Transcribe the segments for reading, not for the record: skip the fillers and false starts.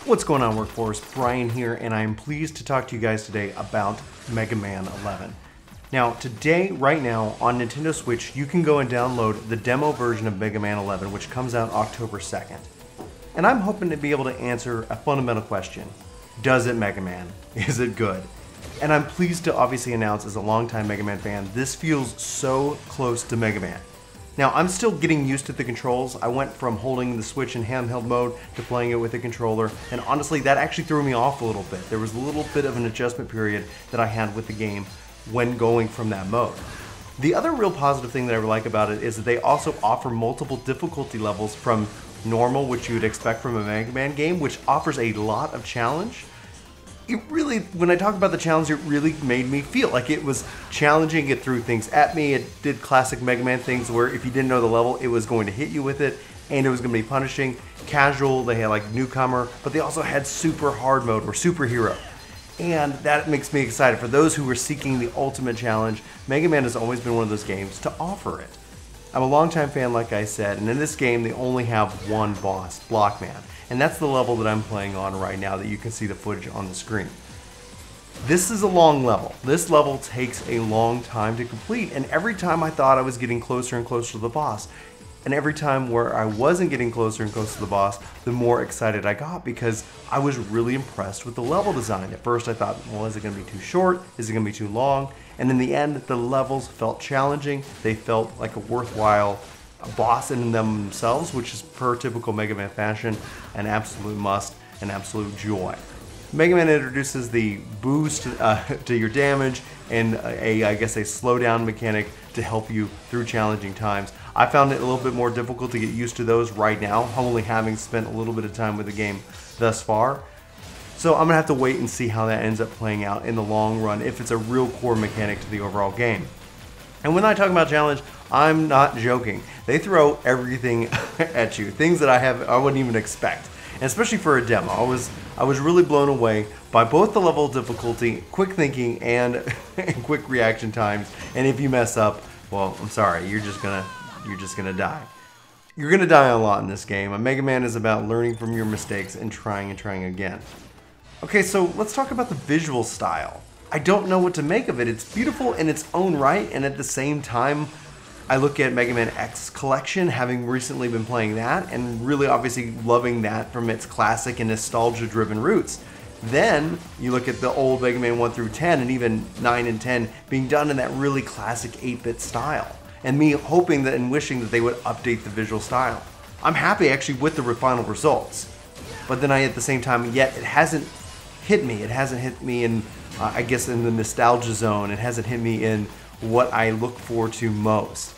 What's going on, Workforce? Brian here, and I'm pleased to talk to you guys today about Mega Man 11. Now, today, right now, on Nintendo Switch, you can go and download the demo version of Mega Man 11, which comes out October 2nd. And I'm hoping to be able to answer a fundamental question. Does it Mega Man? Is it good? And I'm pleased to obviously announce, as a longtime Mega Man fan, this feels so close to Mega Man. Now, I'm still getting used to the controls. I went from holding the Switch in handheld mode to playing it with a controller, and honestly, that actually threw me off a little bit. There was a little bit of an adjustment period that I had with the game when going from that mode. The other real positive thing that I like about it is that they also offer multiple difficulty levels, from normal, which you would expect from a Mega Man game, which offers a lot of challenge. It really, when I talk about the challenge, it really made me feel like it was challenging. It threw things at me. It did classic Mega Man things where if you didn't know the level, it was going to hit you with it, and it was going to be punishing. Casual, they had like newcomer, but they also had super hard mode or superhero. And that makes me excited. For those who were seeking the ultimate challenge, Mega Man has always been one of those games to offer it. I'm a longtime fan, like I said, and in this game they only have one boss, Blockman. And that's the level that I'm playing on right now that you can see the footage on the screen. This is a long level. This level takes a long time to complete, and every time I thought I was getting closer and closer to the boss, and every time where I wasn't getting closer and closer to the boss, the more excited I got because I was really impressed with the level design. At first I thought, well, is it going to be too short? Is it going to be too long? And in the end, the levels felt challenging. They felt like a worthwhile boss in themselves, which is, per typical Mega Man fashion, an absolute must, an absolute joy. Mega Man introduces the boost to your damage and I guess a slowdown mechanic to help you through challenging times. I found it a little bit more difficult to get used to those right now, only having spent a little bit of time with the game thus far. So I'm gonna have to wait and see how that ends up playing out in the long run, if it's a real core mechanic to the overall game. And when I talk about challenge, I'm not joking. They throw everything at you, things that I wouldn't even expect. And especially for a demo, I was really blown away by both the level of difficulty, quick thinking, and quick reaction times. And if you mess up, well, I'm sorry, you're just gonna die. You're gonna die a lot in this game. A Mega Man is about learning from your mistakes and trying again. Okay, so let's talk about the visual style. I don't know what to make of it. It's beautiful in its own right, and at the same time, I look at Mega Man X Collection, having recently been playing that, and really obviously loving that from its classic and nostalgia-driven roots. Then you look at the old Mega Man 1 through 10, and even 9 and 10 being done in that really classic 8-bit style, and me hoping that and wishing that they would update the visual style. I'm happy actually with the final results, but then at the same time, yet it hasn't hit me. It hasn't hit me in, I guess, in the nostalgia zone. It hasn't hit me in what I look forward to most.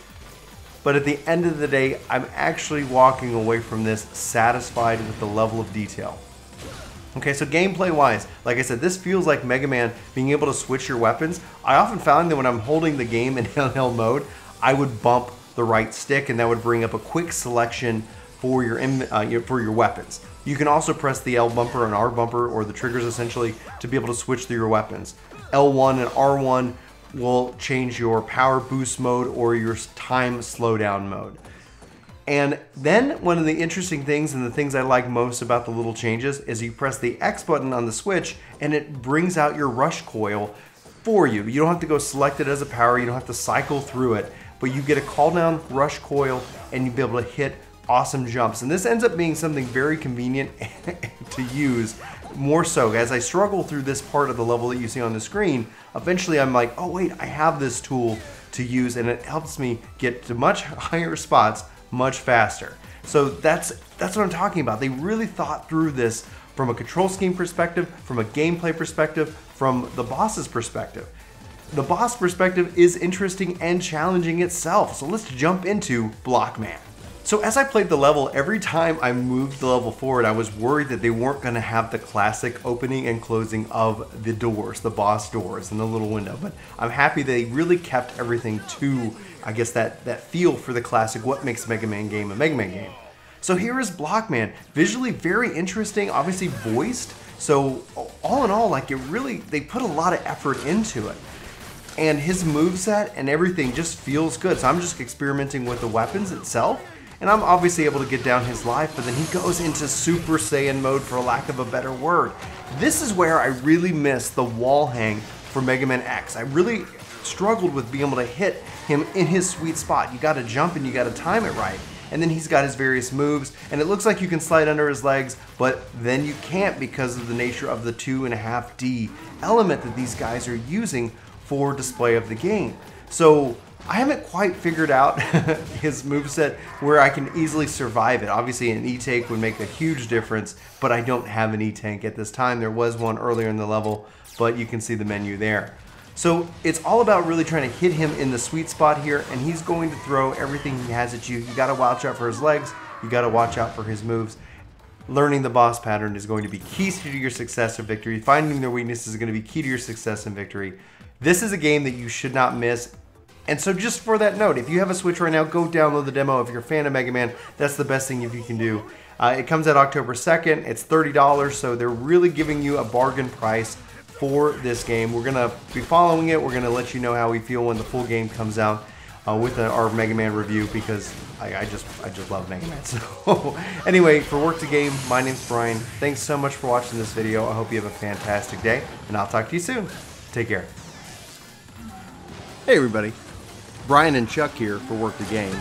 But at the end of the day, I'm actually walking away from this satisfied with the level of detail. Okay, so gameplay wise, like I said, this feels like Mega Man being able to switch your weapons. I often found that when I'm holding the game in handheld mode, I would bump the right stick, and that would bring up a quick selection for your weapons. You can also press the L bumper and R bumper, or the triggers essentially, to be able to switch through your weapons. L1 and R1 will change your power boost mode or your time slowdown mode. And then one of the interesting things, and the things I like most about the little changes, is you press the X button on the Switch and it brings out your rush coil for you. You don't have to go select it as a power, you don't have to cycle through it, but you get a call down rush coil and you'll be able to hit awesome jumps. And this ends up being something very convenient to use. More so, as I struggle through this part of the level that you see on the screen, eventually I'm like, oh wait, I have this tool to use, and it helps me get to much higher spots much faster. So that's what I'm talking about. They really thought through this from a control scheme perspective, from a gameplay perspective, from the boss's perspective. The boss perspective is interesting and challenging itself. So let's jump into Blockman. So as I played the level, every time I moved the level forward, I was worried that they weren't going to have the classic opening and closing of the doors, the boss doors and the little window. But I'm happy they really kept everything to, I guess, that feel for the classic, what makes a Mega Man game a Mega Man game. So here is Blockman, visually very interesting, obviously voiced. So all in all, like, they put a lot of effort into it. And his moveset and everything just feels good. So I'm just experimenting with the weapons itself. and I'm obviously able to get down his life, but then he goes into Super Saiyan mode, for lack of a better word. This is where I really miss the wall hang for Mega Man X. I really struggled with being able to hit him in his sweet spot. You gotta jump and you gotta time it right. And then he's got his various moves, and it looks like you can slide under his legs, but then you can't because of the nature of the 2.5D element that these guys are using for display of the game. So I haven't quite figured out his moveset where I can easily survive it. Obviously an E-Tank would make a huge difference, but I don't have an E-Tank at this time. There was one earlier in the level, but you can see the menu there. So it's all about really trying to hit him in the sweet spot here, and he's going to throw everything he has at you. You gotta watch out for his legs, you gotta watch out for his moves. Learning the boss pattern is going to be key to your success or victory. Finding their weaknesses is going to be key to your success and victory. This is a game that you should not miss. And so just for that note, if you have a Switch right now, go download the demo. If you're a fan of Mega Man, that's the best thing you can do. It comes out October 2nd. It's $30, so they're really giving you a bargain price for this game. We're going to be following it. We're going to let you know how we feel when the full game comes out with our Mega Man review, because I just love Mega Man. So anyway, for Work To Game, my name's Brian. Thanks so much for watching this video. I hope you have a fantastic day, and I'll talk to you soon. Take care. Hey everybody, Brian and Chuck here for Work To Game.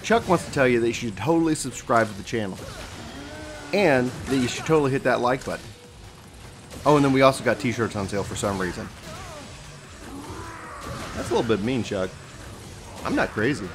Chuck wants to tell you that you should totally subscribe to the channel, and that you should totally hit that like button. Oh, and then we also got t-shirts on sale for some reason. That's a little bit mean, Chuck. I'm not crazy.